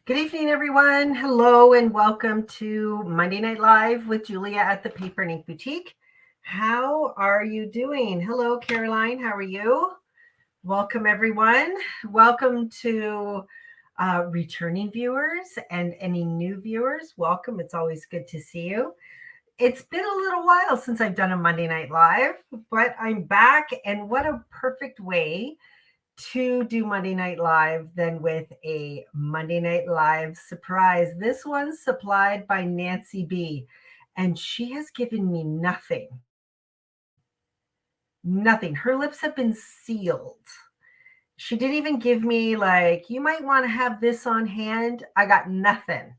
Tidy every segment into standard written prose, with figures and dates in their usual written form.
Good evening, everyone. Hello, and welcome to Monday Night Live with Julia at the Paper and Ink Boutique. How are you doing? Hello, Caroline. How are you? Welcome, everyone. Welcome to returning viewers and any new viewers. Welcome. It's always good to see you. It's been a little while since I've done a Monday Night Live, but I'm back, and what a perfect way to do Monday Night Live than with a Monday Night Live surprise. This one's supplied by Nancy B. And she has given me nothing. Nothing. Her lips have been sealed. She didn't even give me, like, you might want to have this on hand. I got nothing.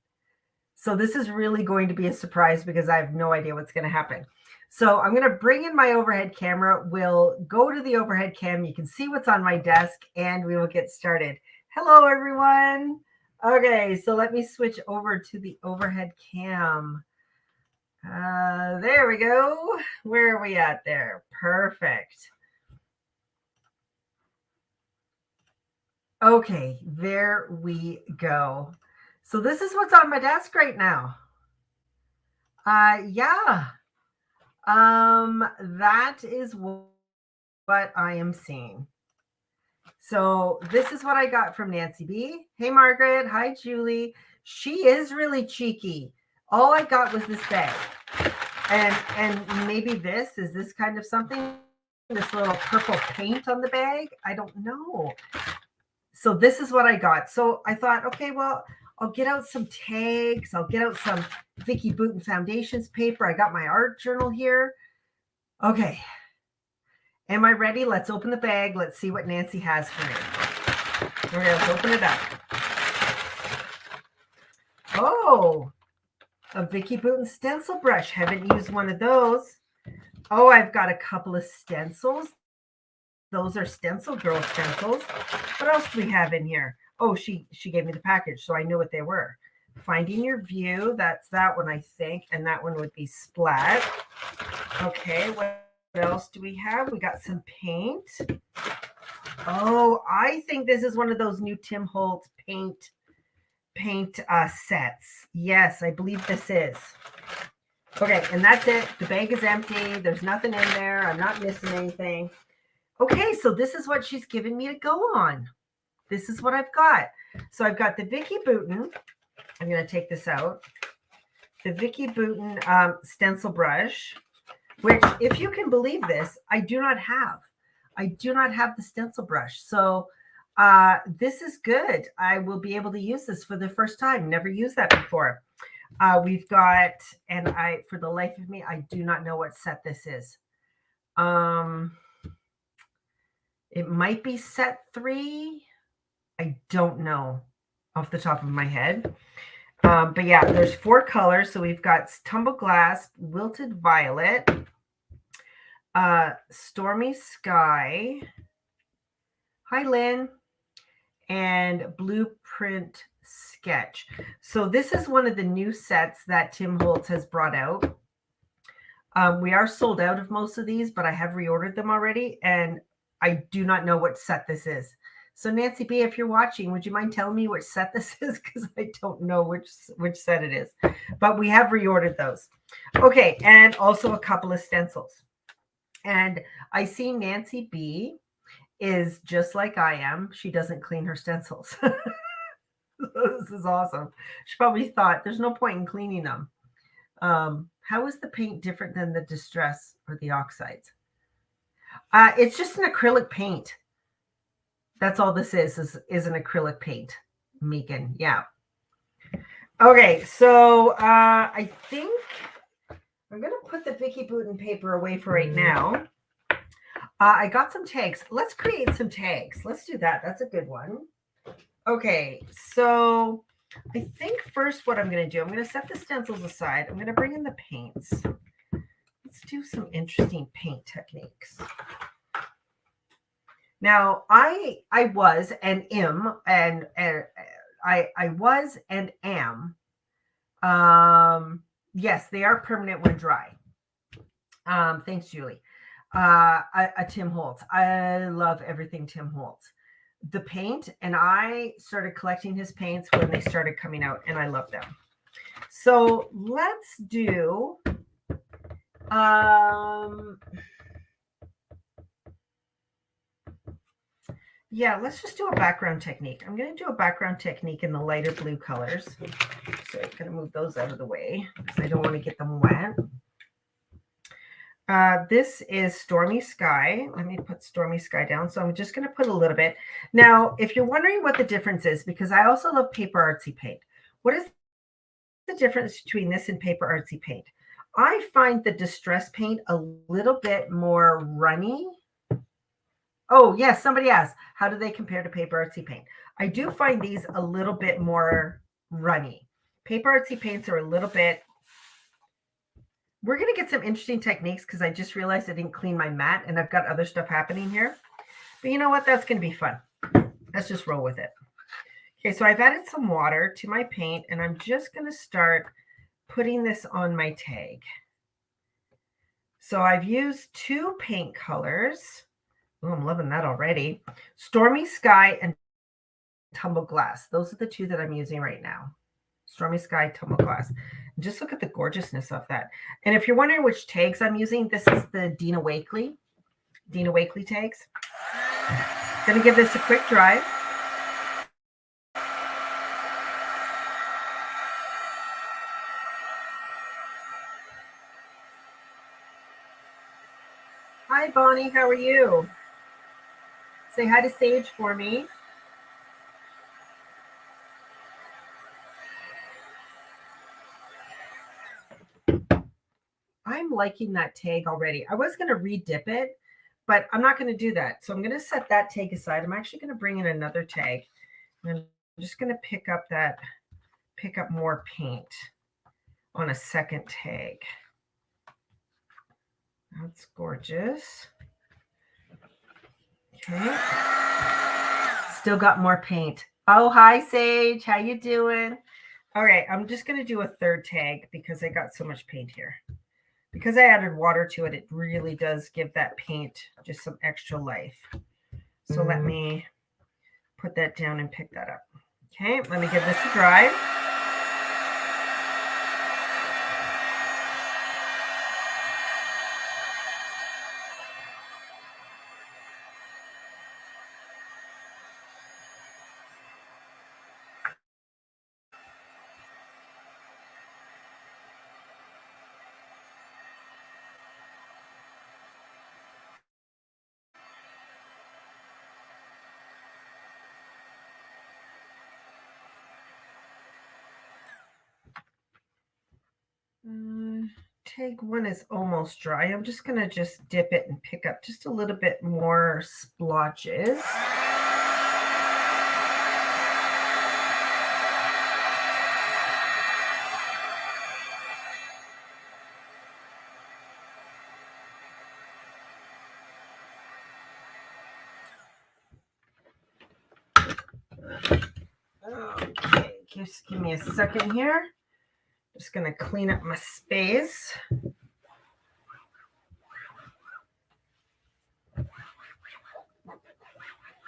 So this is really going to be a surprise because I have no idea what's going to happen. So I'm going to bring in my overhead camera. We'll go to the overhead cam. You can see what's on my desk and we will get started. Hello, everyone. Okay, so let me switch over to the overhead cam. There we go. Where are we at there? Perfect. Okay, there we go. So this is what's on my desk right now. Yeah. That is what I am seeing. So this is what I got from Nancy B. Hey, Margaret. Hi, Julie. She is really cheeky. All I got was this bag. And maybe this is this kind of something, this little purple paint on the bag. I don't know. So this is what I got. So I thought, okay, well, I'll get out some tags. I'll get out some Vicky Bouton Foundations paper. I got my art journal here. Okay. Am I ready? Let's open the bag. Let's see what Nancy has for me. Okay, let's open it up. Oh, a Vicky Bouton stencil brush. Haven't used one of those. Oh, I've got a couple of stencils. Those are Stencil Girl stencils. What else do we have in here? Oh, she gave me the package, so I knew what they were. Finding Your View. That's that one, I think. And that one would be Splat. Okay, what else do we have? We got some paint. Oh, I think this is one of those new Tim Holtz paint sets. Yes, I believe this is. Okay, and that's it. The bag is empty. There's nothing in there. I'm not missing anything. Okay, so this is what she's given me to go on. This is what I've got. So I've got the Vicky Bouton. I'm going to take this out. The Vicky Bouton stencil brush, which, if you can believe this, I do not have. I do not have the stencil brush. So this is good. I will be able to use this for the first time. Never used that before. We've got, and for the life of me, I do not know what set this is. It might be set 3. I don't know off the top of my head. But yeah, there's 4 colors. So we've got Tumble Glass, Wilted Violet, Stormy Sky, hi Lynn, and Blueprint Sketch. So this is one of the new sets that Tim Holtz has brought out. We are sold out of most of these, but I have reordered them already, and I do not know what set this is. So Nancy B, if you're watching, would you mind telling me which set this is? Because I don't know which set it is. But we have reordered those. Okay, and also a couple of stencils. And I see Nancy B is just like I am. She doesn't clean her stencils. This is awesome. She probably thought there's no point in cleaning them. How is the paint different than the Distress or the Oxides? It's just an acrylic paint. That's all this is an acrylic paint, Megan. Yeah. Okay, so I think I'm going to put the Vicky Bouton paper away for right now. I got some tags. Let's create some tags. Let's do that. That's a good one. Okay, so I think first what I'm going to do, I'm going to set the stencils aside. I'm going to bring in the paints. Let's do some interesting paint techniques. Now, I was and am, and I was and am. Yes, they are permanent when dry. Thanks, Julie. A Tim Holtz. I love everything Tim Holtz. the paint, and I started collecting his paints when they started coming out, and I love them. So let's do yeah, let's just do a background technique. I'm going to do a background technique in the lighter blue colors. So I'm going to move those out of the way because I don't want to get them wet. This is Stormy Sky. Let me put Stormy Sky down. So I'm just going to put a little bit. Now, if you're wondering what the difference is, because I also love paper artsy paint. What is the difference between this and paper artsy paint? I find the distress paint a little bit more runny. Oh, yes, somebody asked, how do they compare to paper artsy paint? I do find these a little bit more runny. Paper artsy paints are a little bit. We're going to get some interesting techniques because I just realized I didn't clean my mat and I've got other stuff happening here. But you know what? That's going to be fun. Let's just roll with it. Okay, so I've added some water to my paint and I'm just going to start putting this on my tag. So I've used 2 paint colors. Oh, I'm loving that already. Stormy Sky and Tumble Glass. Those are the 2 that I'm using right now. Stormy Sky, Tumble Glass. And just look at the gorgeousness of that. And if you're wondering which tags I'm using, this is the Dina Wakley tags. Going to give this a quick dry. Hi, Bonnie. How are you? Say hi to Sage for me. I'm liking that tag already. I was going to re-dip it, but I'm not going to do that. So I'm going to set that tag aside. I'm actually going to bring in another tag. And I'm just going to pick up more paint on a second tag. That's gorgeous. Okay. Still got more paint. Oh, hi, Sage. How you doing? All right, I'm just going to do a third tag because I got so much paint here. Because I added water to it, it really does give that paint just some extra life. So let me put that down and pick that up. Okay, let me give this a dry. Tag 1 is almost dry. I'm just going to dip it and pick up just a little bit more splotches. Okay, just give me a second here. Just going to clean up my space.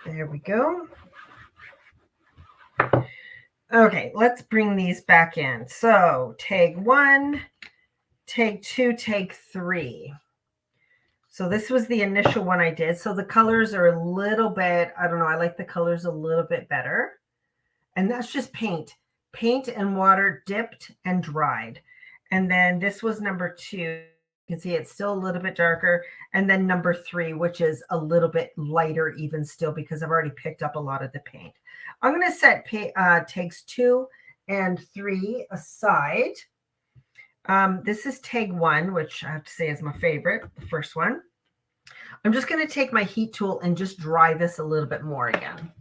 There we go. Okay, let's bring these back in. So tag 1, tag 2, tag 3. So this was the initial one I did. So the colors are a little bit, I don't know, I like the colors a little bit better. And that's just paint and water dipped and dried. And then this was number 2. You can see it's still a little bit darker. And then number 3, which is a little bit lighter even still because I've already picked up a lot of the paint. I'm going to set tags 2 and 3 aside. This is tag 1, which I have to say is my favorite, the first one. I'm just going to take my heat tool and just dry this a little bit more again.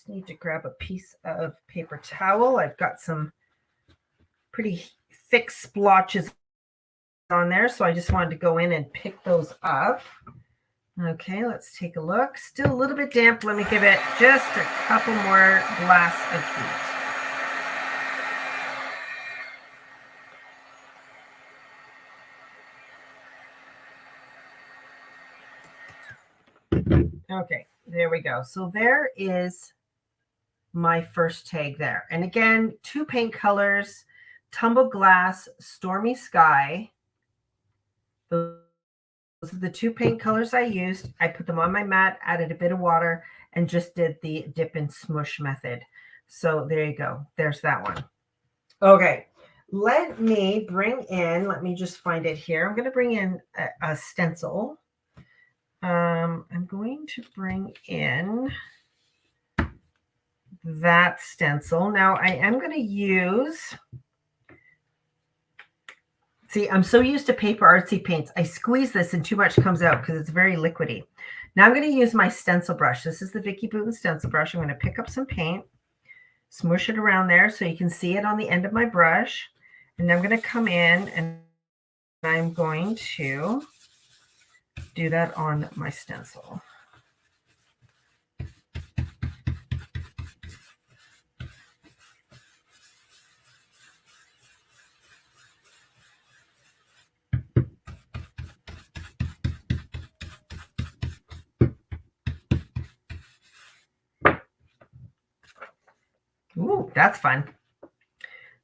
Need to grab a piece of paper towel. I've got some pretty thick splotches on there, so I just wanted to go in and pick those up. Okay, let's take a look. Still a little bit damp. Let me give it just a couple more blasts of heat. Okay, there we go. So there is my first tag there. And again, 2 paint colors, tumbled glass, stormy sky. Those are the 2 paint colors I used. I put them on my mat, added a bit of water, and just did the dip and smush method. So there you go. There's that one. Okay, let me bring in, let me just find it here. I'm going to bring in a stencil. I'm going to bring in that stencil. Now I am going to use, see, I'm so used to paper artsy paints. I squeeze this and too much comes out because it's very liquidy. Now I'm going to use my stencil brush. This is the Vicky Boutin stencil brush. I'm going to pick up some paint, smush it around there so you can see it on the end of my brush. And I'm going to come in and I'm going to do that on my stencil. Ooh, that's fun.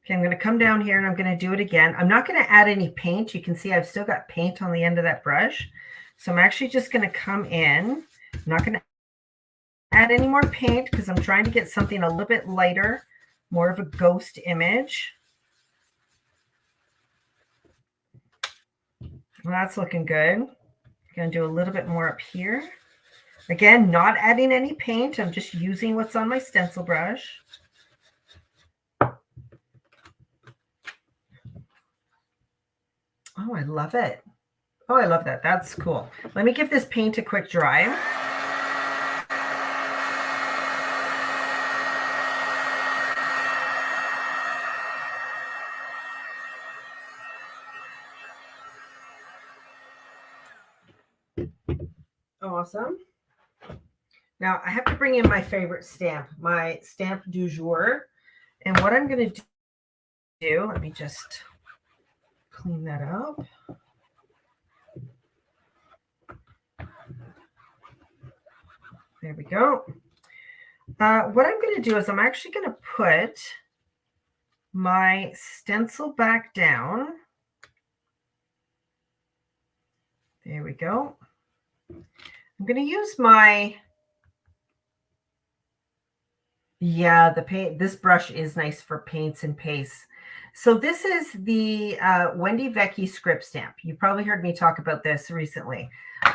Okay, I'm going to come down here and I'm going to do it again. I'm not going to add any paint. You can see I've still got paint on the end of that brush. So I'm actually just going to come in. I'm not going to add any more paint because I'm trying to get something a little bit lighter, more of a ghost image. Well, that's looking good. I'm going to do a little bit more up here. Again, not adding any paint. I'm just using what's on my stencil brush. Oh, I love it. Oh, I love that. That's cool. Let me give this paint a quick dry. Awesome. Now I have to bring in my favorite stamp, my stamp du jour. And what I'm going to do, let me just clean that up. There we go. What I'm going to do is I'm actually going to put my stencil back down. There we go. I'm going to use my, the paint. This brush is nice for paints and pastes. So this is the Wendy Vecchi script stamp. You probably heard me talk about this recently.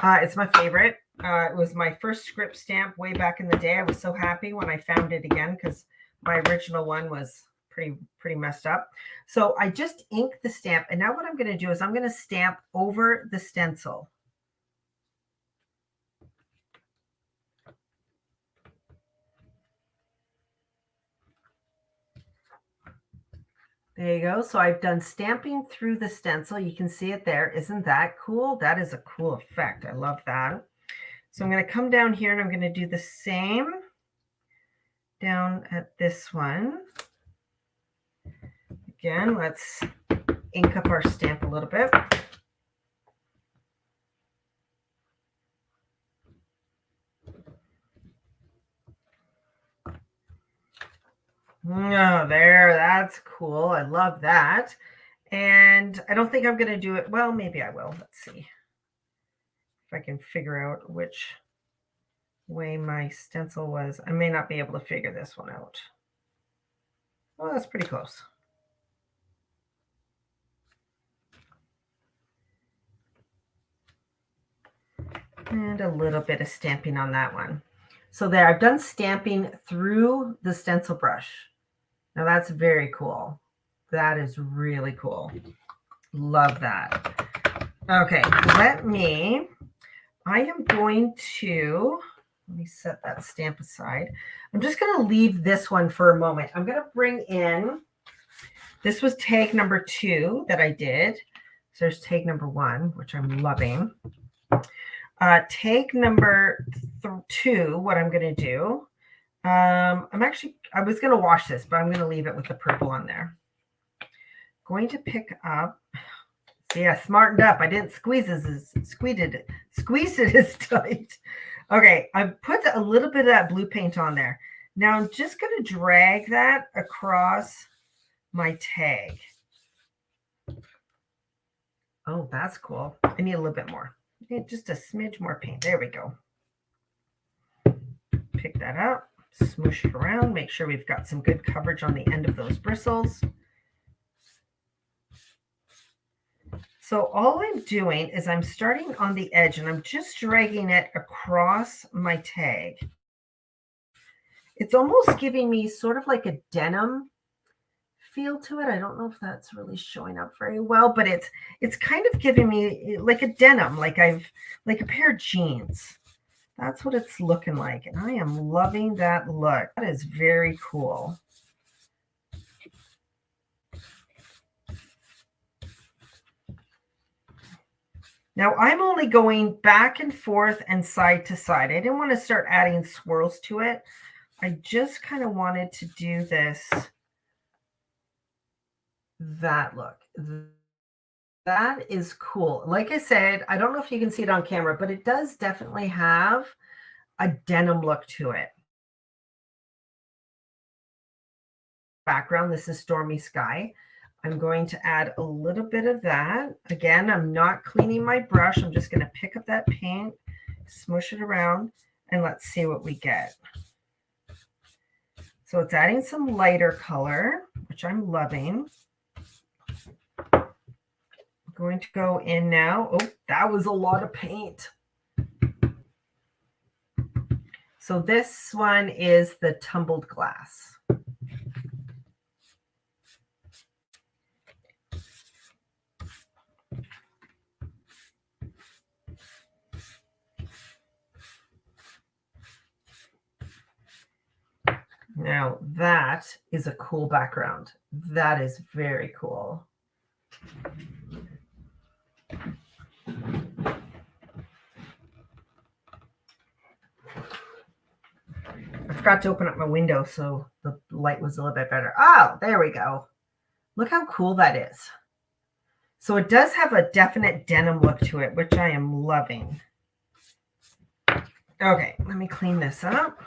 It's my favorite. It was my first script stamp way back in the day. I was so happy when I found it again because my original one was pretty messed up. So I just inked the stamp. And now what I'm going to do is I'm going to stamp over the stencil. There you go. So I've done stamping through the stencil. You can see it there. Isn't that cool? That is a cool effect. I love that. So I'm going to come down here and I'm going to do the same down at this one. Again, let's ink up our stamp a little bit. Oh, there, that's cool. I love that. And I don't think I'm going to do it. Well, maybe I will. Let's see if I can figure out which way my stencil was. I may not be able to figure this one out. Oh, that's pretty close. And a little bit of stamping on that one. So there, I've done stamping through the stencil brush. Now that's very cool. That is really cool. Love that. Okay, I am going to, let me set that stamp aside. I'm just going to leave this one for a moment. I'm going to bring in, this was tag number 2 that I did. So there's tag number 1, which I'm loving. Tag number 2, what I'm going to do, I was going to wash this, but I'm going to leave it with the purple on there. Going to pick up, see, I smartened up. I didn't squeeze it as tight. Okay, I put a little bit of that blue paint on there. Now I'm just going to drag that across my tag. Oh, that's cool. I need a little bit more. Just a smidge more paint. There we go. Pick that up, smoosh it around, make sure we've got some good coverage on the end of those bristles. So all I'm doing is I'm starting on the edge and I'm just dragging it across my tag. It's almost giving me sort of like a denim feel to it. I don't know if that's really showing up very well, but it's kind of giving me like a denim, like a pair of jeans. That's what it's looking like. And I am loving that look. That is very cool. Now I'm only going back and forth and side to side. I didn't want to start adding swirls to it. I just kind of wanted to do that look. That is cool. Like I said, I don't know if you can see it on camera, but it does definitely have a denim look to it. Background, this is Stormy Sky. I'm going to add a little bit of that. Again, I'm not cleaning my brush. I'm just going to pick up that paint, smush it around, and let's see what we get. So it's adding some lighter color, which I'm loving. I'm going to go in now. Oh, that was a lot of paint. So this one is the tumbled glass. Now that is a cool background. That is very cool. I forgot to open up my window so the light was a little bit better. Oh, there we go. Look how cool that is. So it does have a definite denim look to it, which I am loving. Okay, let me clean this up.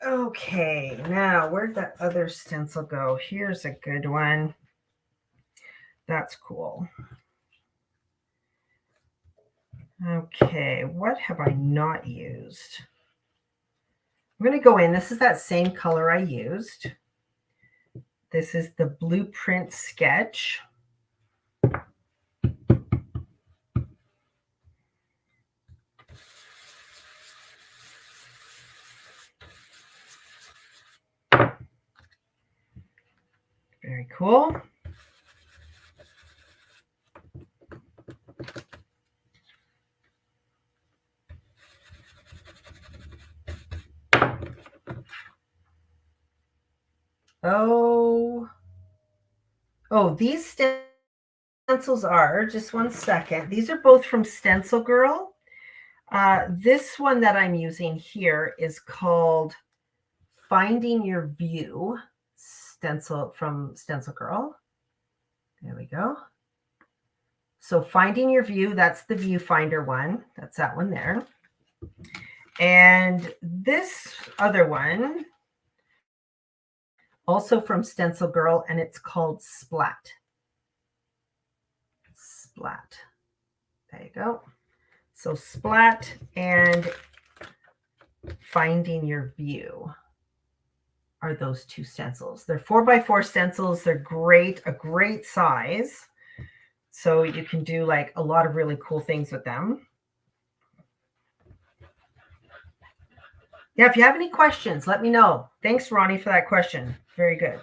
Okay, now where'd that other stencil go? Here's a good one. That's cool. Okay, what have I not used? I'm going to go in. This is that same color I used. This is the Blueprint Sketch. Very cool. Oh, these stencils are, just one second. These are both from Stencil Girl. This one that I'm using here is called Finding Your View stencil from Stencil Girl. There we go. So Finding Your View, that's the viewfinder one. That's that one there. And this other one, also from Stencil Girl, and it's called Splat. Splat. There you go. So Splat and Finding Your View are those two stencils. They're 4x4 stencils. They're great, a great size. So you can do like a lot of really cool things with them. Yeah, if you have any questions, let me know. Thanks, Ronnie, for that question. Very good.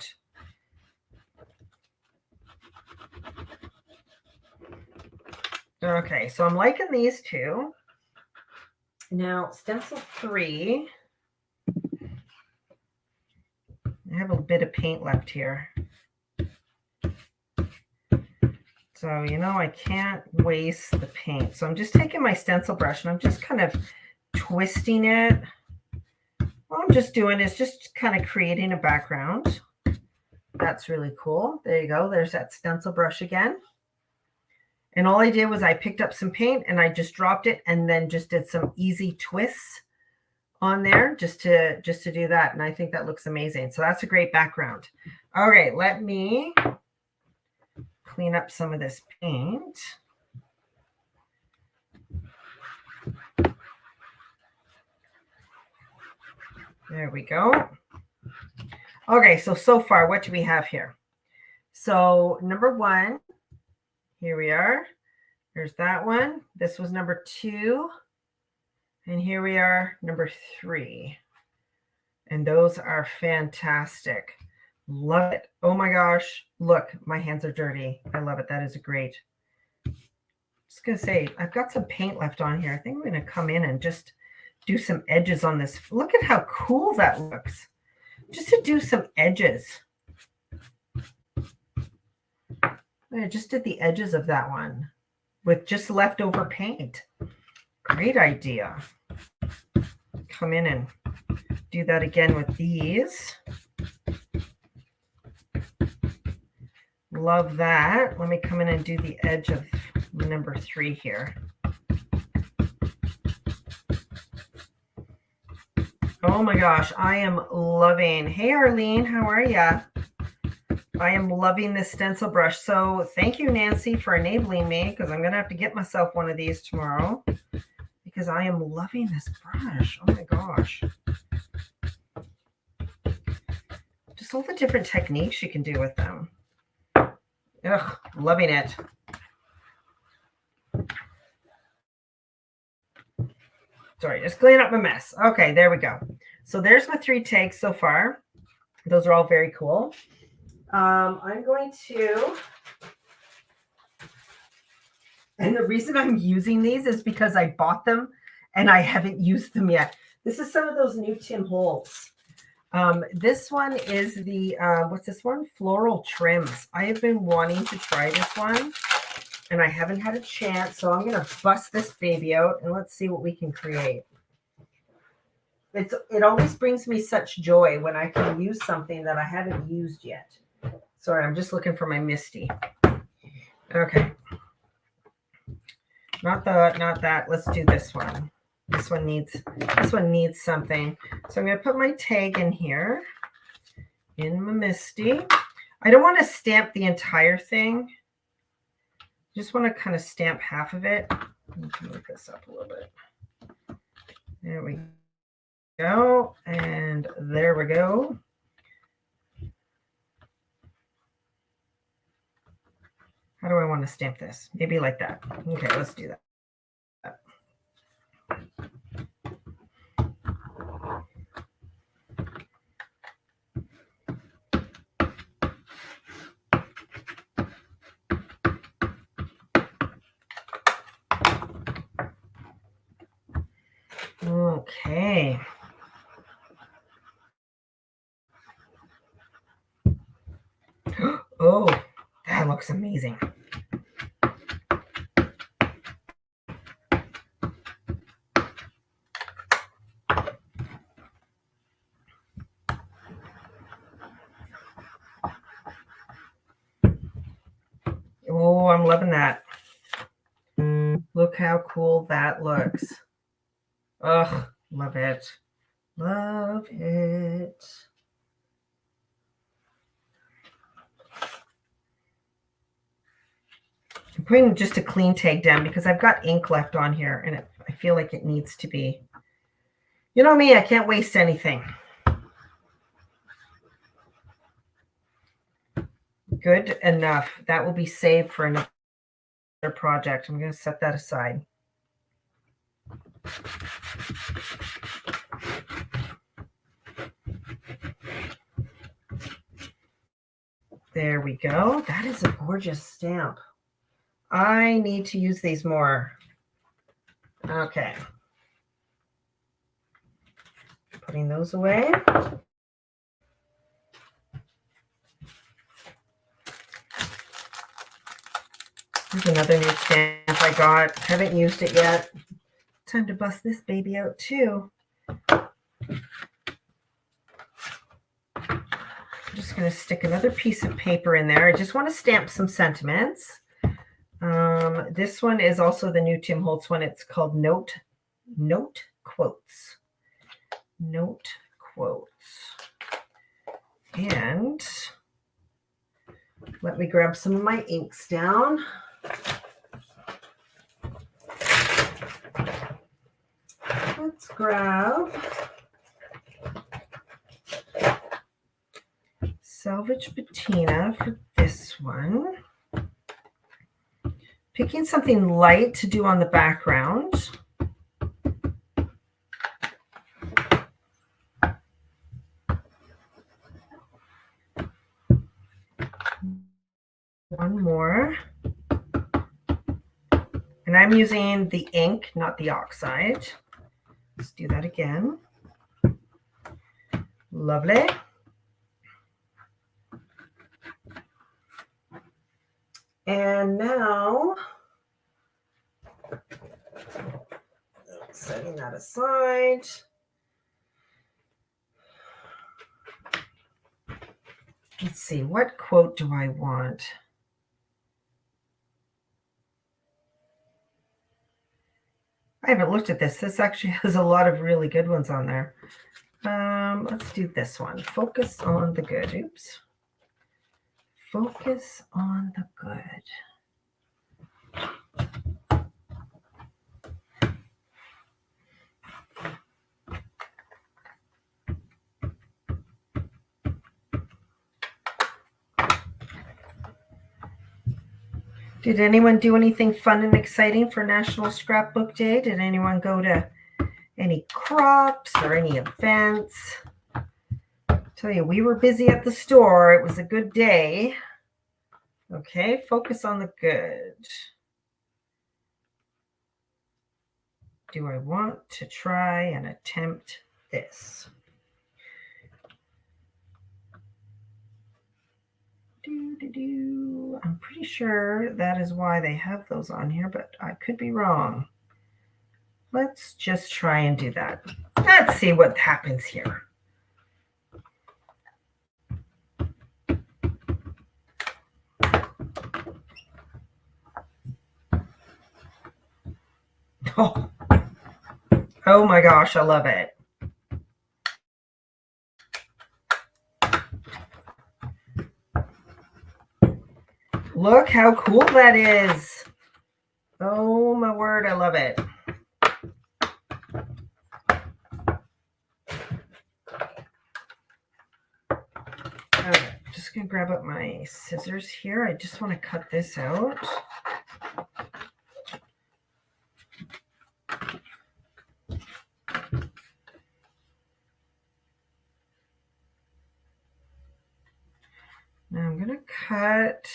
Okay, so I'm liking these two. Now, stencil 3. I have a bit of paint left here. So, you know, I can't waste the paint. So I'm just taking my stencil brush and I'm just kind of twisting it. All I'm just doing is just kind of creating a background. That's really cool. There you go. There's that stencil brush again. And all I did was I picked up some paint and I just dropped it and then just did some easy twists on there just to do that. And I think that looks amazing. So that's a great background. All right, let me clean up some of this paint. There we go. Okay, so far, what do we have here? So number 1, here we are. There's that one. This was number 2. And here we are, number 3. And those are fantastic. Love it. Oh my gosh. Look, my hands are dirty. I love it. That is great. Just going to say, I've got some paint left on here. I think I'm going to come in and just do some edges on this. Look at how cool that looks. Just to do some edges. I just did the edges of that one with just leftover paint. Great idea. Come in and do that again with these. Love that. Let me come in and do the edge of number 3 here. Oh my gosh, I am loving. Hey Arlene, how are ya? I am loving this stencil brush. So thank you, Nancy, for enabling me, because I'm going to have to get myself one of these tomorrow because I am loving this brush. Oh my gosh. Just all the different techniques you can do with them. Ugh, loving it. Sorry, just clean up my mess. Okay, there we go. So there's my 3 takes so far. Those are all very cool. I'm going to, and the reason I'm using these is because I bought them and I haven't used them yet. This is some of those new Tim Holtz. This one is the, what's this one? Floral Trims. I have been wanting to try this one and I haven't had a chance. So I'm going to bust this baby out and let's see what we can create. It always brings me such joy when I can use something that I haven't used yet. Sorry, I'm just looking for my Misty. Okay. Not that. Let's do this one. This one needs something. So I'm going to put my tag in here in my Misty. I don't want to stamp the entire thing. Just want to kind of stamp half of it. Let me move this up a little bit. There we go. And there we go. How do I want to stamp this? Maybe like that. Okay, let's do that. Okay. Oh, that looks amazing. Oh, I'm loving that. Look how cool that looks. Ugh, love it. Love it. I'm putting just a clean tag down because I've got ink left on here and I feel like it needs to be. You know me, I can't waste anything. Good enough. That will be saved for another project. I'm going to set that aside. There we go. That is a gorgeous stamp. I need to use these more. Okay. Putting those away. Here's another new stamp I got. Haven't used it yet. Time to bust this baby out too. I'm just going to stick another piece of paper in there. I just want to stamp some sentiments. This one is also the new Tim Holtz one. It's called Note Quotes. Note Quotes. And let me grab some of my inks down. Let's grab Salvage Patina for this one. Picking something light to do on the background. One more. And I'm using the ink, not the oxide. Let's do that again. Lovely. And now, setting that aside. Let's see, what quote do I want? I haven't looked at this. This actually has a lot of really good ones on there. Let's do this one. Focus on the good. Oops. Focus on the good. Did anyone do anything fun and exciting for National Scrapbook Day? Did anyone go to any crops or any events? Tell you, we were busy at the store. It was a good day. Okay, focus on the good. Do I want to try and attempt this? I'm pretty sure that is why they have those on here, but I could be wrong. Let's just try and do that. Let's see what happens here. Oh my gosh, I love it. Look how cool that is. Oh my word, I love it. Okay, just gonna grab up my scissors here. I just want to cut this out. Now I'm gonna cut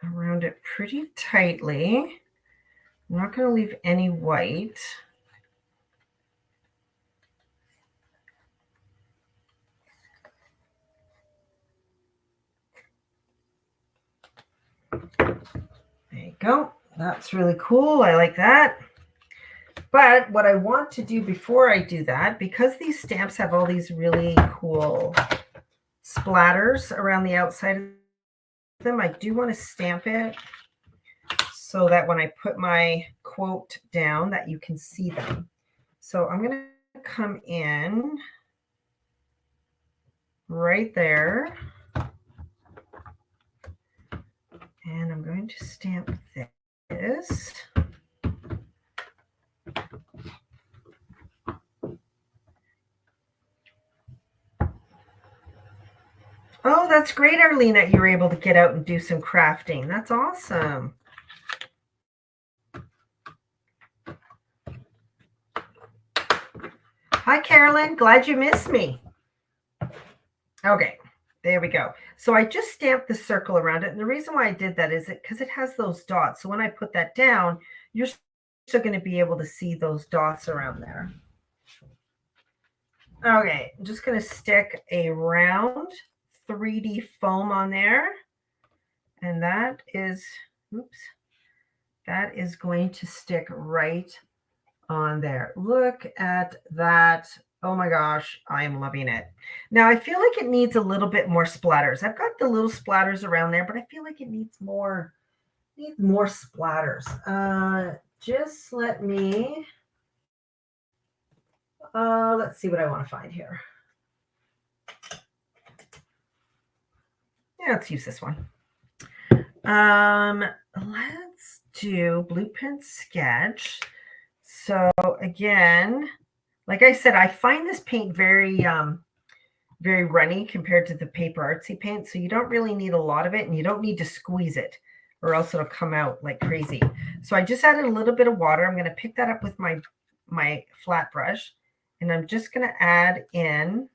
around it pretty tightly. I'm not going to leave any white. There you go. That's really cool. I like that. But what I want to do before I do that, because these stamps have all these really cool splatters around the outside of them, I do want to stamp it so that when I put my quote down that you can see them. So I'm going to come in right there. And I'm going to stamp this. Oh, that's great, Arlene, that you were able to get out and do some crafting. That's awesome. Hi, Carolyn. Glad you missed me. Okay, there we go. So I just stamped the circle around it. And the reason why I did that is because it has those dots. So when I put that down, you're still going to be able to see those dots around there. Okay, I'm just going to stick a round 3D foam on there. And that is, oops, that is going to stick right on there. Look at that. Oh my gosh, I am loving it. Now I feel like it needs a little bit more splatters. I've got the little splatters around there, but I feel like it needs more splatters. Just let me, let's see what I want to find here. Yeah, let's use this one. Let's do blueprint sketch. So again, like I said, I find this paint very very runny compared to the paper artsy paint. So you don't really need a lot of it, and you don't need to squeeze it or else it'll come out like crazy. So I just added a little bit of water. I'm going to pick that up with my flat brush, and I'm just going to add in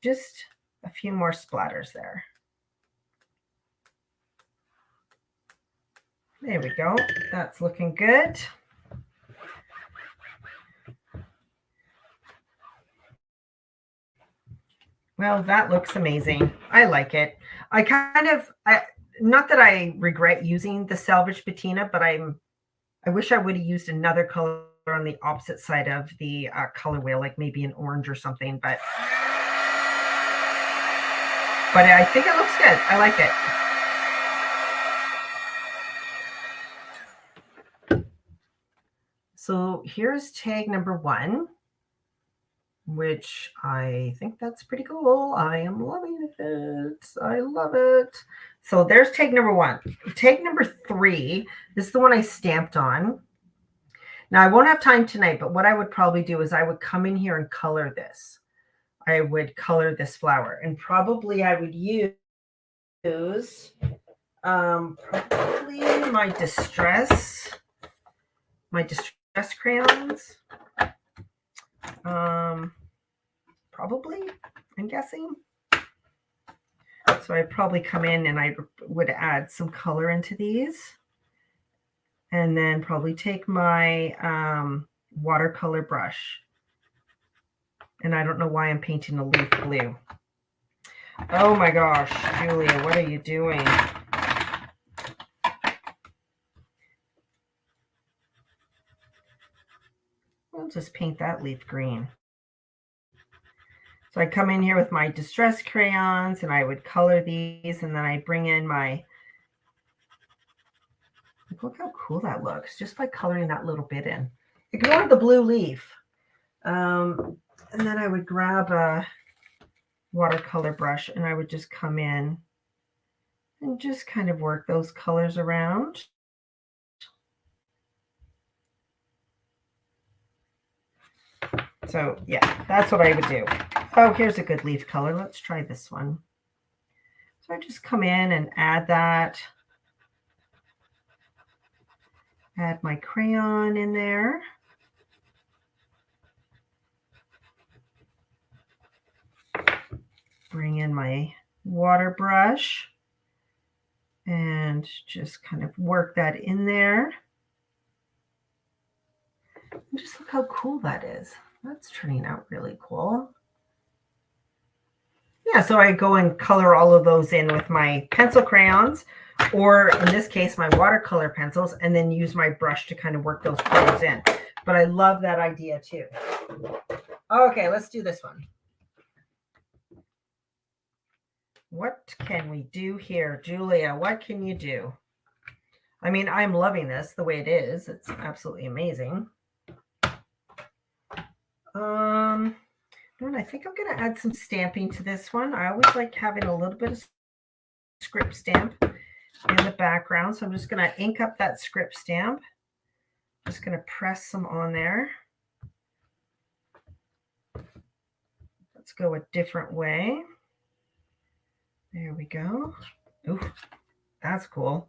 just a few more splatters there. There we go. That's looking good. Well, that looks amazing. I like it. Not that I regret using the salvage patina, but I wish I would have used another color on the opposite side of the color wheel, like maybe an orange or something. But I think it looks good. I like it. So here's tag number 1, which I think that's pretty cool. I am loving it. I love it. So there's tag number 1. Tag number 3, this is the one I stamped on. Now I won't have time tonight, but what I would probably do is I would come in here and color this. I would color this flower, and probably I would use probably my distress crayons. Probably, I'm guessing. So I'd probably come in and I would add some color into these, and then probably take my watercolor brush. And I don't know why I'm painting a leaf blue. Oh my gosh, Julia, what are you doing? I'll just paint that leaf green. So I come in here with my distress crayons and I would color these, and then I bring in my, look how cool that looks just by coloring that little bit in. Ignore the blue leaf. And then I would grab a watercolor brush and I would just come in and just kind of work those colors around. So yeah, that's what I would do. Oh, here's a good leaf color. Let's try this one. So I just come in and add that. Add my crayon in there. Bring in my water brush and just kind of work that in there. And just look how cool that is. That's turning out really cool. Yeah, so I go and color all of those in with my pencil crayons, or in this case, my watercolor pencils, and then use my brush to kind of work those colors in. But I love that idea too. Okay, let's do this one. What can we do here? Julia, what can you do? I mean, I'm loving this the way it is. It's absolutely amazing. And I think I'm going to add some stamping to this one. I always like having a little bit of script stamp in the background. So I'm just going to ink up that script stamp. Just going to press some on there. Let's go a different way. There we go. Ooh, that's cool.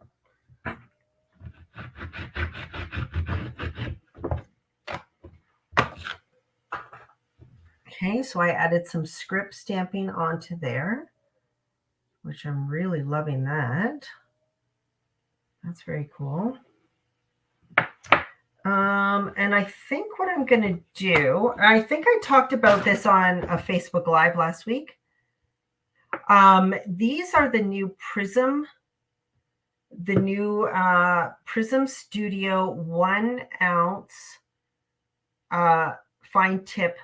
Okay, so I added some script stamping onto there, which I'm really loving that. That's very cool. And I think what I'm going to do, I think I talked about this on a Facebook Live last week. These are the new Prism the new Prism Studio 1 ounce fine tip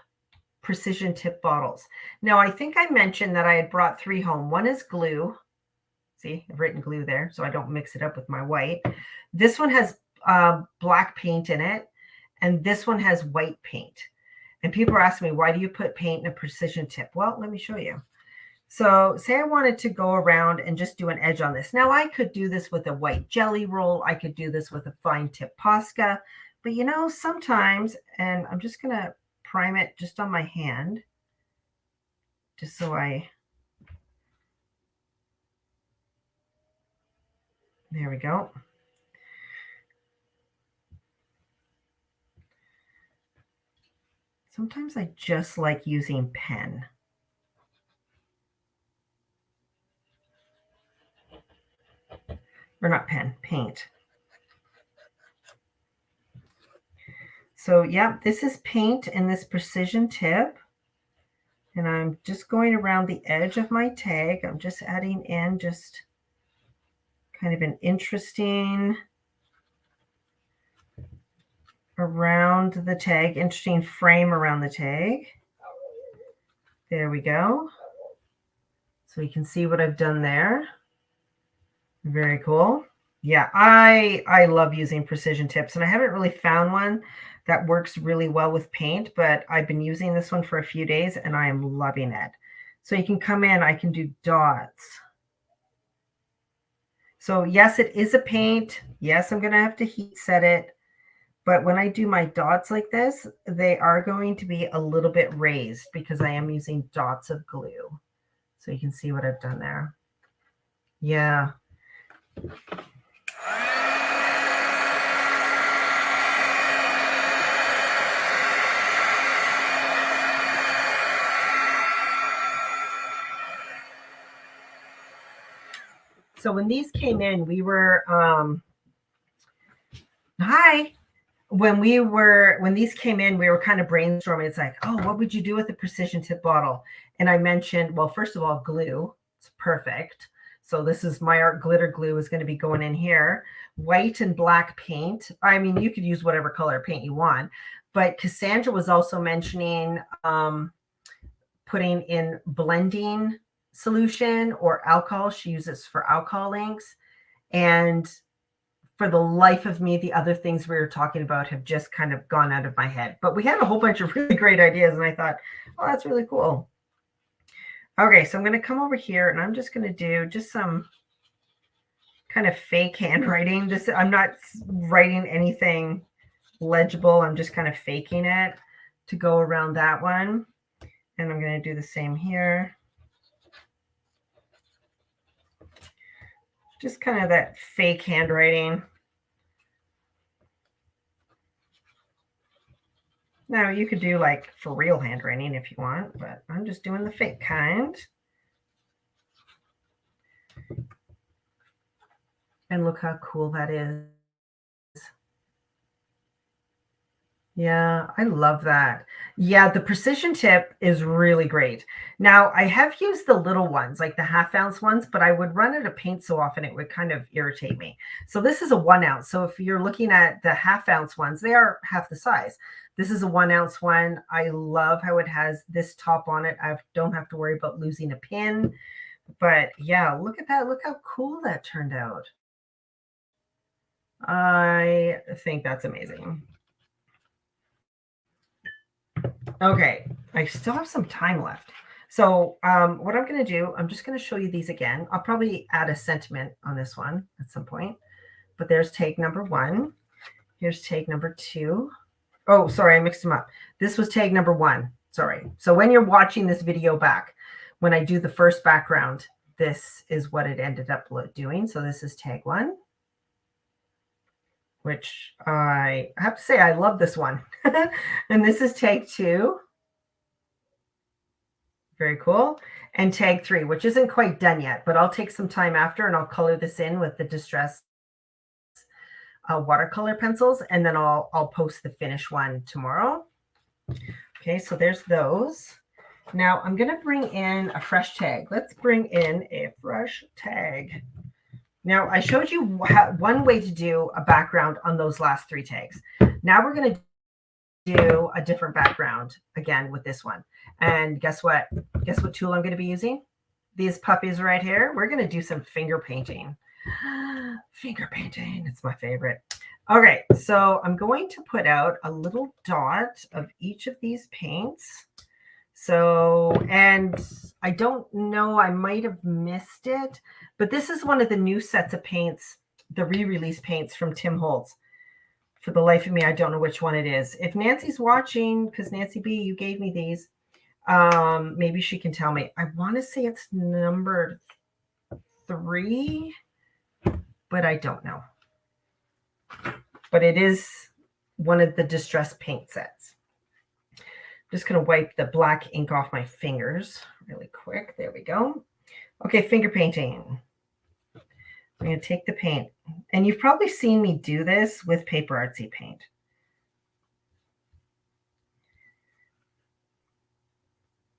precision tip bottles. Now, I think I mentioned that I had brought 3 home. One is glue. See, I've written glue there so I don't mix it up with my white. This one has black paint in it, and this one has white paint. And people are asking me, why do you put paint in a precision tip? Well, let me show you. So say I wanted to go around and just do an edge on this. Now, I could do this with a white jelly roll. I could do this with a fine tip Posca. But, you know, sometimes, and I'm just going to prime it just on my hand, just so there we go. Sometimes I just like using pen. Or not pen, paint. So yeah, this is paint in this precision tip. And I'm just going around the edge of my tag. I'm just adding in just kind of an interesting around the tag, interesting frame around the tag. There we go. So you can see what I've done there. Very cool. Yeah, I love using precision tips, and I haven't really found one that works really well with paint, but I've been using this one for a few days and I am loving it. So you can come in, I can do dots. So yes, it is a paint. Yes, I'm going to have to heat set it. But when I do my dots like this, they are going to be a little bit raised because I am using dots of glue. So you can see what I've done there. Yeah. So when these came in, we were, when these came in, we were kind of brainstorming. It's like, oh, what would you do with a precision tip bottle? And I mentioned, well, first of all, glue. It's perfect. So this is my art glitter glue is going to be going in here. White and black paint. I mean, you could use whatever color paint you want. But Cassandra was also mentioning putting in blending solution or alcohol. She uses for alcohol inks. And for the life of me, the other things we were talking about have just kind of gone out of my head. But we had a whole bunch of really great ideas, and I thought, oh, that's really cool. Okay, so I'm going to come over here, and I'm just going to do just some kind of fake handwriting. I'm not writing anything legible. I'm just kind of faking it to go around that one. And I'm going to do the same here. Just kind of that fake handwriting. Now you could do like for real handwriting if you want, but I'm just doing the fake kind. And look how cool that is. Yeah, I love that. Yeah, the precision tip is really great. Now, I have used the little ones, like the half-ounce ones, but I would run out of paint so often it would kind of irritate me. So this is a 1 ounce. So if you're looking at the half-ounce ones, they are half the size. This is a 1 ounce one. I love how it has this top on it. I don't have to worry about losing a pin. But yeah, look at that. Look how cool that turned out. I think that's amazing. Okay, I still have some time left. So what I'm going to do, I'm just going to show you these again. I'll probably add a sentiment on this one at some point. But there's tag number 1. Here's tag number 2. Oh, sorry, I mixed them up. This was tag number 1. Sorry. So when you're watching this video back, when I do the first background, this is what it ended up doing. So this is tag 1. Which I have to say, I love this one. And this is tag 2. Very cool. And tag 3, which isn't quite done yet, but I'll take some time after and I'll color this in with the Distress watercolor pencils, and then I'll post the finished one tomorrow. Okay, so there's those. Now I'm going to bring in a fresh tag. Let's bring in a fresh tag. Now, I showed you one way to do a background on those last 3 tags. Now we're going to do a different background again with this one. And guess what? Guess what tool I'm going to be using? These puppies right here. We're going to do some finger painting. Finger painting. It's my favorite. Okay, so I'm going to put out a little dot of each of these paints. So, and I don't know, I might have missed it, but this is one of the new sets of paints, the re-release paints from Tim Holtz. For the life of me, I don't know which one it is. If Nancy's watching, because Nancy B, you gave me these, maybe she can tell me. I want to say it's number 3, but I don't know. But it is one of the distress paint sets. I'm just going to wipe the black ink off my fingers really quick. There we go. Okay, finger painting. I'm going to take the paint. And you've probably seen me do this with paper artsy paint.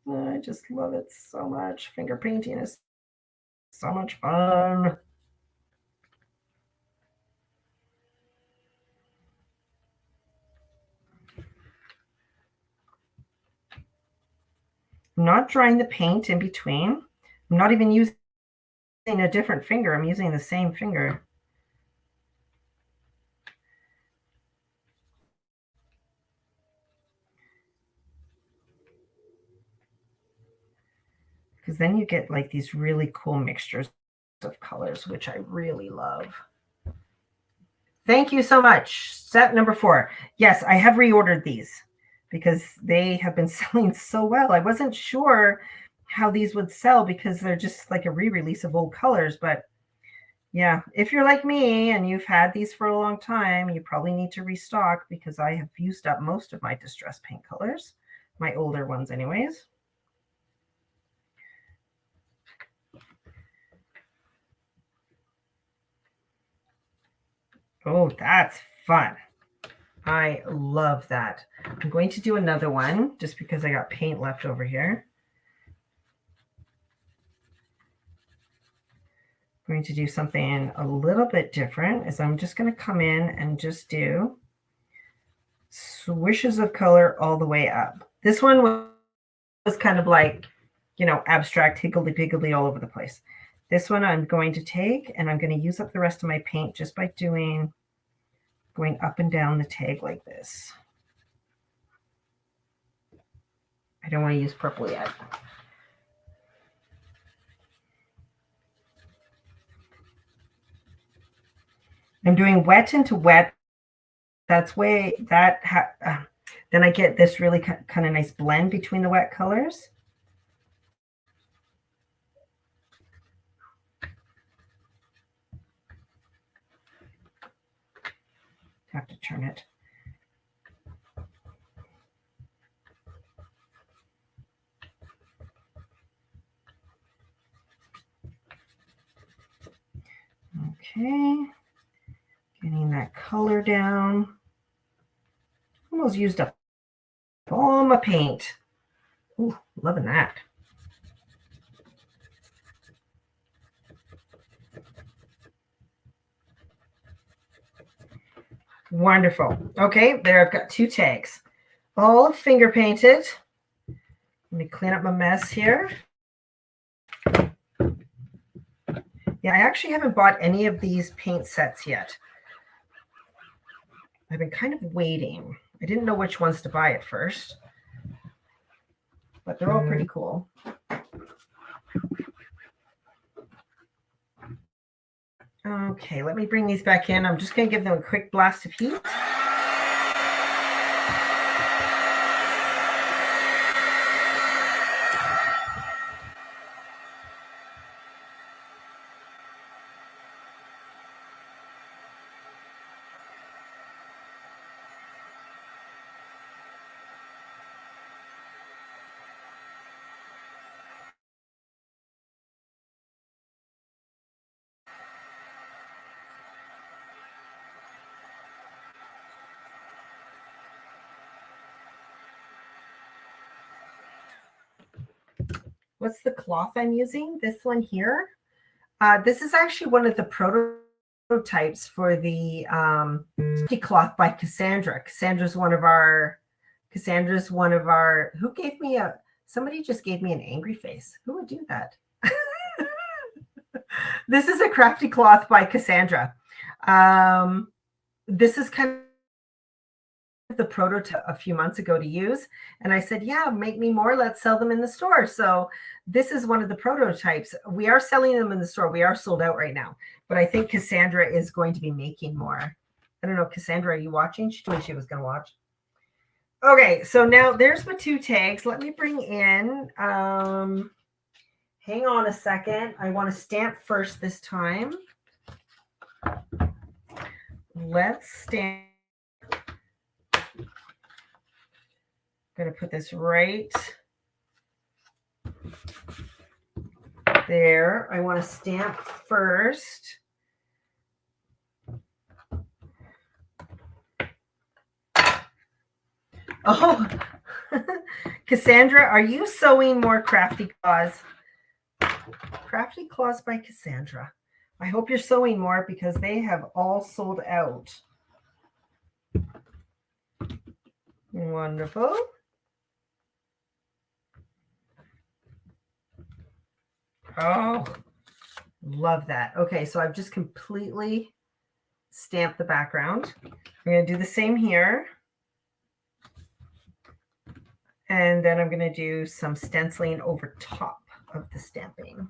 I just love it so much. Finger painting is so much fun. I'm not drying the paint in between. I'm not even using a different finger. I'm using the same finger. Because then you get like these really cool mixtures of colors, which I really love. Thank you so much. Set number 4. Yes, I have reordered these because they have been selling so well. I wasn't sure how these would sell because they're just like a re-release of old colors. But yeah, if you're like me and you've had these for a long time, you probably need to restock because I have used up most of my distress paint colors, my older ones anyways. Oh, that's fun. I love that. I'm going to do another one just because I got paint left over here. I'm going to do something a little bit different is I'm just going to come in and just do swishes of color all the way up. This one was kind of like, you know, abstract higgledy-piggledy all over the place. This one I'm going to take and I'm going to use up the rest of my paint just by going up and down the tag like this. I don't want to use purple yet. I'm doing wet into wet. That's way that then I get this really kind of nice blend between the wet colors. Have to turn it. Okay, getting that color down. Almost used up all my paint. Ooh, loving that. Wonderful. Okay, there I've got 2 tags. All finger painted. Let me clean up my mess here. Yeah, I actually haven't bought any of these paint sets yet. I've been kind of waiting. I didn't know which ones to buy at first, but they're all pretty cool. Okay, let me bring these back in. I'm just going to give them a quick blast of heat. What's the cloth I'm using? This one here. This is actually one of the prototypes for the cloth by Cassandra. Cassandra's one of our, who gave me somebody just gave me an angry face. Who would do that? This is a crafty cloth by Cassandra. This is kind of the prototype a few months ago to use. And I said, yeah, make me more. Let's sell them in the store. So this is one of the prototypes. We are selling them in the store. We are sold out right now. But I think Cassandra is going to be making more. I don't know, Cassandra, are you watching? She told me she was going to watch. Okay, so now there's my 2 tags. Let me bring in, hang on a second. I want to stamp first this time. Let's stamp. I'm going to put this right there. I want to stamp first. Oh, Cassandra, are you sewing more crafty claws? Crafty claws by Cassandra. I hope you're sewing more because they have all sold out. Wonderful. Oh, love that. Okay, so I've just completely stamped the background. I'm going to do the same here. And then I'm going to do some stenciling over top of the stamping.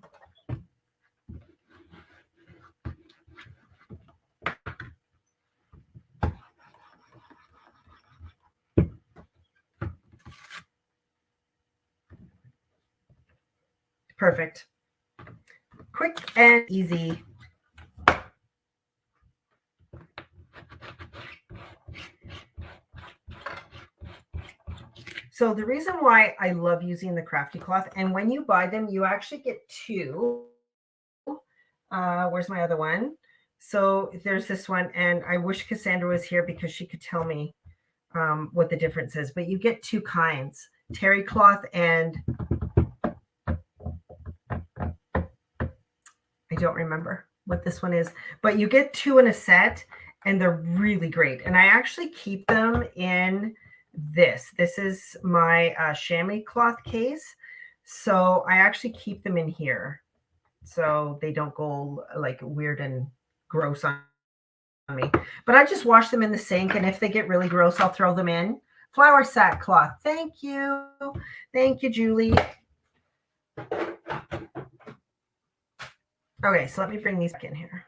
Perfect. Quick and easy. So the reason why I love using the crafty cloth, and when you buy them, you actually get 2. Where's my other one? So there's this one, and I wish Cassandra was here because she could tell me what the difference is. But you get 2 kinds, terry cloth and I don't remember what this one is, but you get 2 in a set, and they're really great. And I actually keep them in this. This is my chamois cloth case. So I actually keep them in here so they don't go like weird and gross on me. But I just wash them in the sink, and if they get really gross, I'll throw them in. Flour sack cloth. Thank you. Thank you, Julie. Okay, so let me bring these back in here.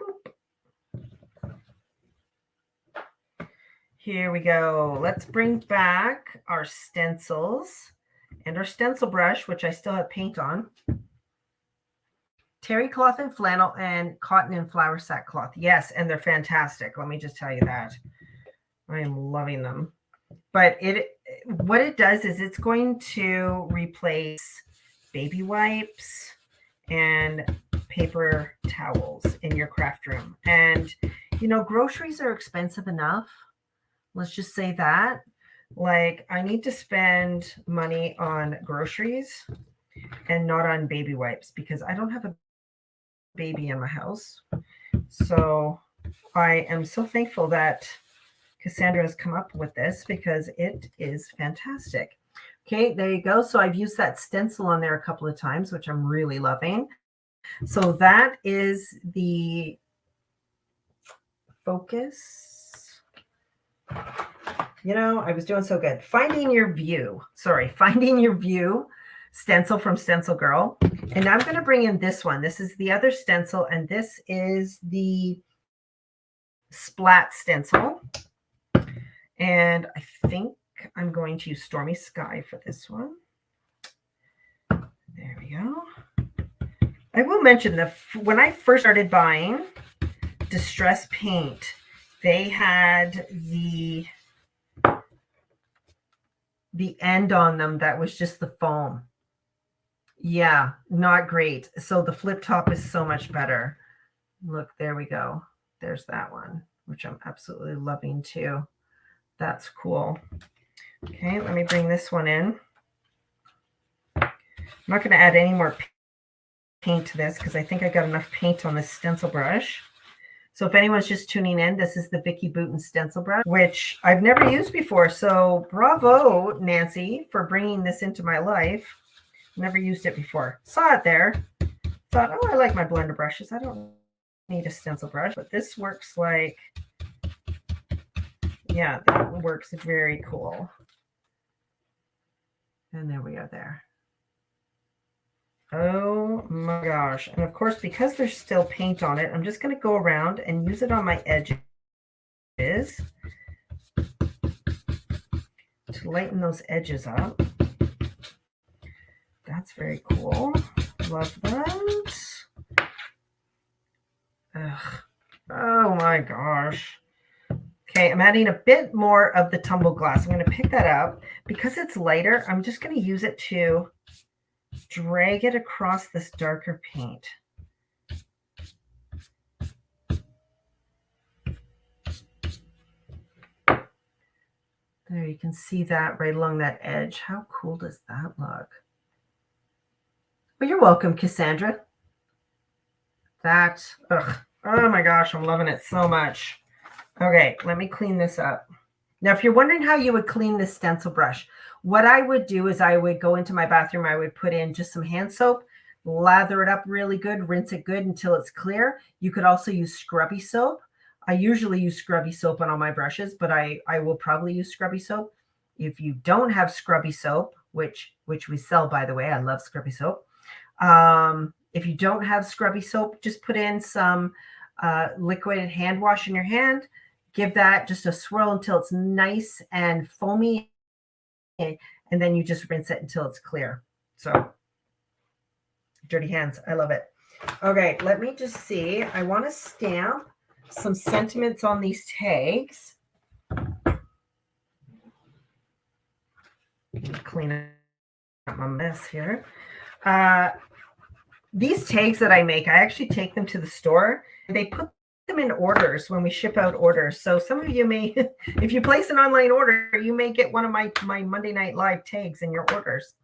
Boop. Here we go. Let's bring back our stencils and our stencil brush, which I still have paint on. Terry cloth and flannel and cotton and flour sack cloth. Yes, and they're fantastic. Let me just tell you that. I am loving them. But what it does is it's going to replace baby wipes and paper towels in your craft room. And, you know, groceries are expensive enough. Let's just say that. Like, I need to spend money on groceries and not on baby wipes because I don't have a baby in my house. So I am so thankful that Cassandra has come up with this because it is fantastic. Okay, there you go. So I've used that stencil on there a couple of times, which I'm really loving. So that is the focus. You know, I was doing so good. Finding Your View stencil from Stencil Girl. And I'm going to bring in this one. This is the other stencil, and this is the Splat stencil. And I think I'm going to use Stormy Sky for this one. There we go. I will mention that when I first started buying Distress paint, they had the end on them that was just the foam. Yeah, not great. So the flip top is so much better. Look, there we go. There's that one, which I'm absolutely loving too. That's cool. Okay, let me bring this one in. I'm not going to add any more paint this because I think I got enough paint on this stencil brush. So if anyone's just tuning in, this is the Vicky Bouton stencil brush, which I've never used before. So bravo, Nancy, for bringing this into my life. Never used it before. Saw it there. Thought, oh, I like my blender brushes. I don't need a stencil brush, but this works like, yeah, that works very cool. And there we are there. Oh my gosh. And of course, because there's still paint on it, I'm just going to go around and use it on my edges to lighten those edges up. That's very cool. Love that. Ugh. Oh my gosh. Okay, I'm adding a bit more of the tumble glass. I'm going to pick that up. Because it's lighter, I'm just going to use it to drag it across this darker paint. There, you can see that right along that edge. How cool does that look? Well, you're welcome, Cassandra. That, ugh, oh my gosh, I'm loving it so much. Okay, let me clean this up. Now, if you're wondering how you would clean this stencil brush, what I would do is I would go into my bathroom, I would put in just some hand soap, lather it up really good, rinse it good until it's clear. You could also use scrubby soap. I usually use scrubby soap on all my brushes, but I will probably use scrubby soap. If you don't have scrubby soap, which we sell, by the way, I love scrubby soap. If you don't have scrubby soap, just put in some liquid hand wash in your hand. Give that just a swirl until it's nice and foamy, and then you just rinse it until it's clear. So, dirty hands. I love it. Okay, let me just see. I want to stamp some sentiments on these tags. Clean up my mess here. These tags that I make, I actually take them to the store. They put them in orders when we ship out orders. So some of you may, if you place an online order, you may get one of my Monday Night Live tags in your orders.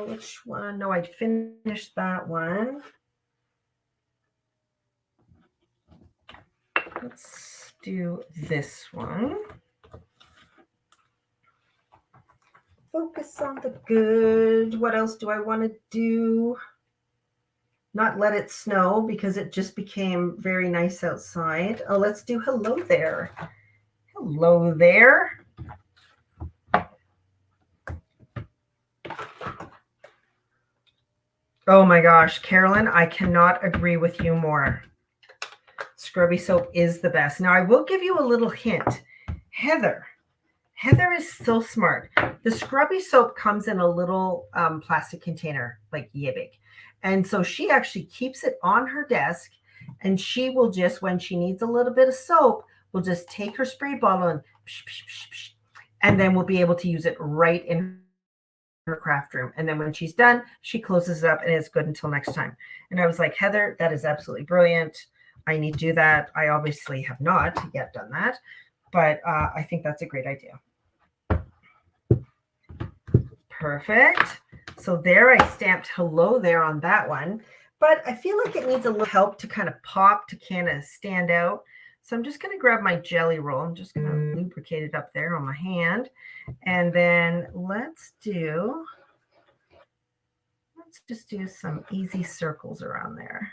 Which one? No, I finished that one. Let's do this one. Focus on the good. What else do I want to do? Not let it snow because it just became very nice outside. Oh, let's do hello there. Hello there. Oh my gosh, Carolyn, I cannot agree with you more. Scrubby soap is the best. Now, I will give you a little hint. Heather is so smart. The scrubby soap comes in a little plastic container, like yay big. And so she actually keeps it on her desk, and she will just, when she needs a little bit of soap, will just take her spray bottle and psh, psh, psh, psh, and then we'll be able to use it right in her craft room. And then when she's done, she closes it up and it's good until next time. And I was like, Heather, that is absolutely brilliant. I need to do that. I obviously have not yet done that, but I think that's a great idea. Perfect. So there, I stamped hello there on that one, but I feel like it needs a little help to kind of pop, to kind of stand out. So I'm just going to grab my jelly roll. I'm just going to lubricate it up there on my hand. And then let's just do some easy circles around there.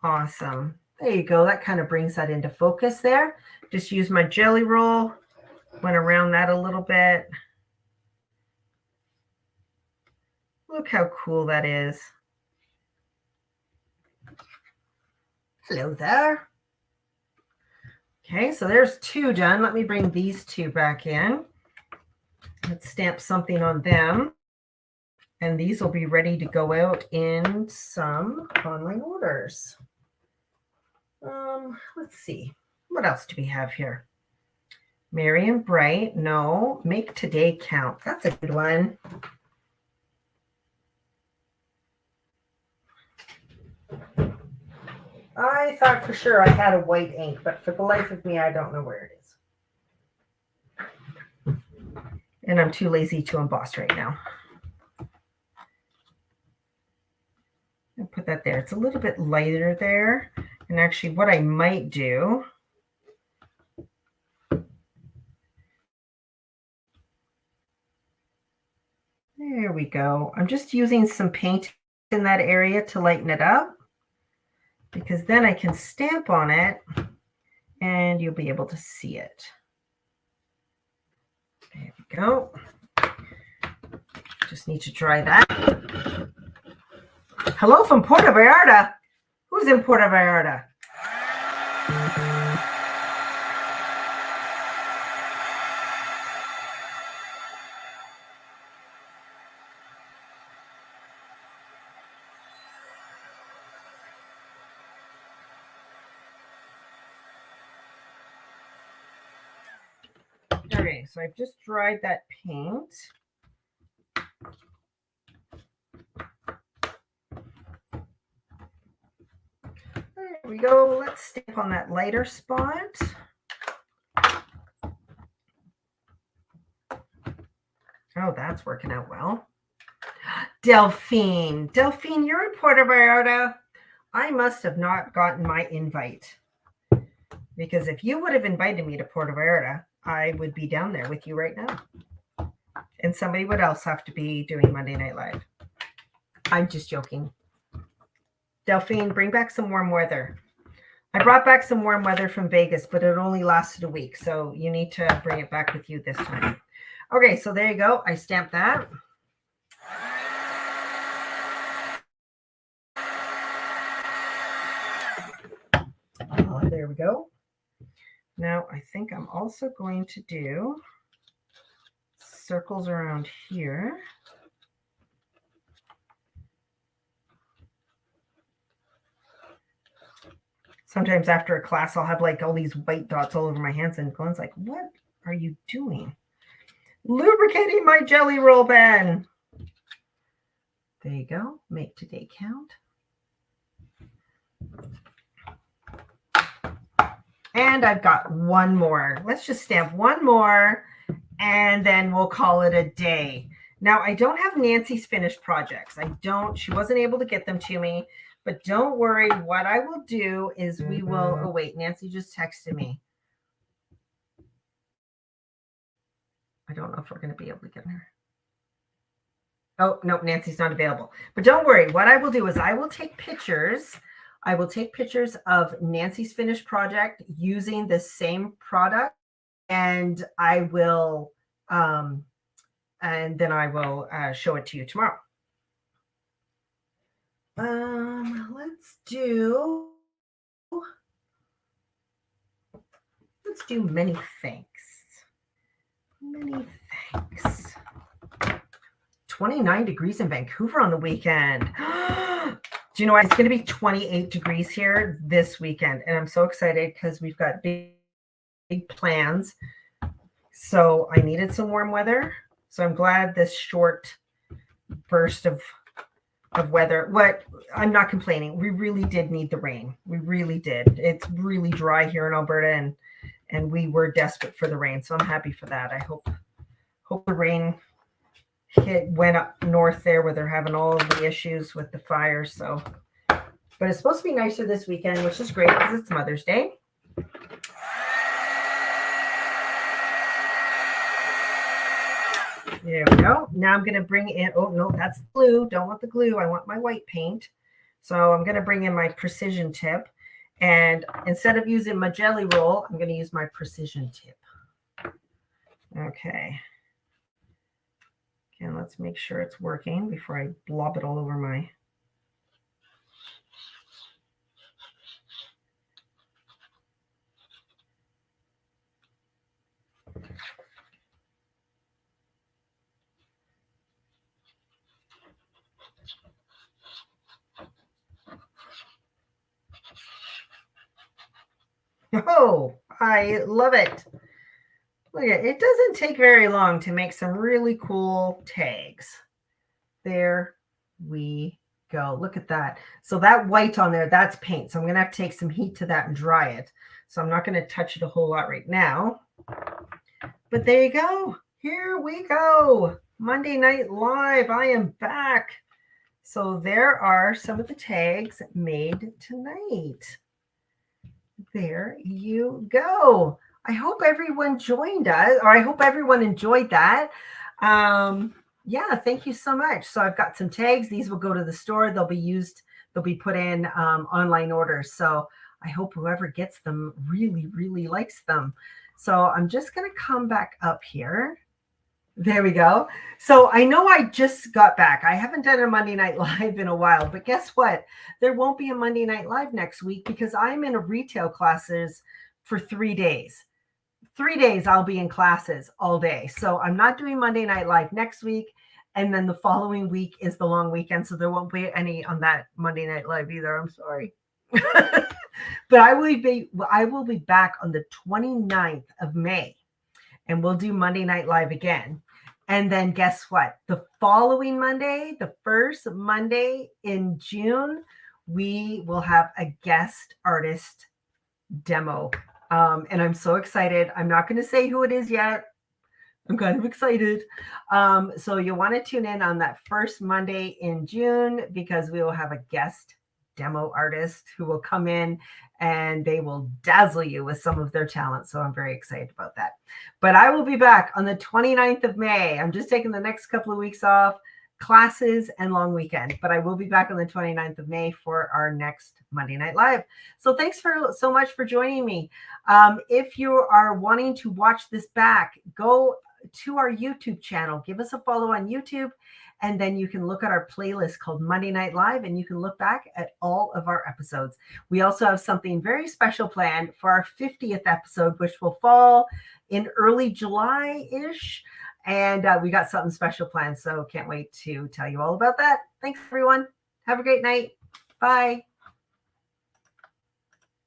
Awesome. There you go. That kind of brings that into focus there. Just use my jelly roll, went around that a little bit. Look how cool that is. Hello there. Okay, so there's two done. Let me bring these two back in. Let's stamp something on them. And these will be ready to go out in some online orders. Let's see. What else do we have here? Merry and Bright. No. Make Today Count. That's a good one. I thought for sure I had a white ink, but for the life of me, I don't know where it is. And I'm too lazy to emboss right now. I'll put that there. It's a little bit lighter there. And actually what I might do, there we go. I'm just using some paint in that area to lighten it up, because then I can stamp on it and you'll be able to see it. There we go. Just need to dry that. Hello from Puerto Vallarta. Who's in Puerto Vallarta? Okay, so I've just dried that paint. There we go. Let's stamp on that lighter spot. Oh, that's working out well. Delphine. Delphine, you're in Puerto Vallarta. I must have not gotten my invite, because if you would have invited me to Puerto Vallarta, I would be down there with you right now. And somebody would else have to be doing Monday Night Live. I'm just joking. Delphine, bring back some warm weather. I brought back some warm weather from Vegas, but it only lasted a week. So you need to bring it back with you this time. Okay, so there you go. I stamped that. There we go. Now I think I'm also going to do circles around here. Sometimes after a class, I'll have like all these white dots all over my hands, and Glenn's like, what are you doing? Lubricating my jelly roll pen. There you go. Make today count. And I've got one more. Let's just stamp one more, and then we'll call it a day. Now, I don't have Nancy's finished projects. She wasn't able to get them to me, but don't worry. What I will do is we will, oh wait, Nancy just texted me. I don't know if we're going to be able to get her. Oh, no, Nancy's not available. But don't worry. What I will do is I will take pictures. I will take pictures of Nancy's finished project using the same product, and I will, and then I will show it to you tomorrow. Let's do many thanks. Many thanks. 29 degrees in Vancouver on the weekend. Do you know what? It's going to be 28 degrees here this weekend. And I'm so excited because we've got big plans. So I needed some warm weather. So I'm glad this short burst of weather. I'm not complaining. We really did need the rain. We really did. It's really dry here in Alberta, and we were desperate for the rain. So I'm happy for that. I hope the rain went up north there where they're having all of the issues with the fires. So, but it's supposed to be nicer this weekend, which is great because it's Mother's Day. There we go. Now I'm going to bring in, oh no, that's glue. Don't want the glue. I want my white paint. So I'm going to bring in my precision tip. And instead of using my jelly roll, I'm going to use my precision tip. Okay. And let's make sure it's working before I blob it all over my. Oh, I love it. Look at it. It doesn't take very long to make some really cool tags. There we go. Look at that. So that white on there, that's paint. So I'm going to have to take some heat to that and dry it. So I'm not going to touch it a whole lot right now. But there you go. Here we go. Monday Night Live. I am back. So there are some of the tags made tonight. There you go. I hope everyone joined us, or I hope everyone enjoyed that. Yeah, thank you so much. So I've got some tags. These will go to the store. They'll be used, they'll be put in online orders. So I hope whoever gets them really, really likes them. So I'm just going to come back up here. There we go. So I know I just got back. I haven't done a Monday Night Live in a while, but guess what? There won't be a Monday Night Live next week because I'm in a retail classes for 3 days. 3 days I'll be in classes all day. So I'm not doing Monday Night Live next week. And then the following week is the long weekend. So there won't be any on that Monday Night Live either. I'm sorry. But I will be back on the 29th of May. And we'll do Monday Night Live again. And then guess what? The following Monday, the first Monday in June, we will have a guest artist demo. And I'm so excited. I'm not going to say who it is yet. I'm kind of excited. So you'll want to tune in on that first Monday in June because we will have a guest demo artist who will come in and they will dazzle you with some of their talent. So I'm very excited about that. But I will be back on the 29th of May. I'm just taking the next couple of weeks off, classes and long weekend. But I will be back on the 29th of May for our next Monday Night Live. So thanks so much for joining me. If you are wanting to watch this back, go to our YouTube channel. Give us a follow on YouTube. And then you can look at our playlist called Monday Night Live and you can look back at all of our episodes. We also have something very special planned for our 50th episode, which will fall in early July-ish. And we got something special planned. So can't wait to tell you all about that. Thanks, everyone. Have a great night. Bye.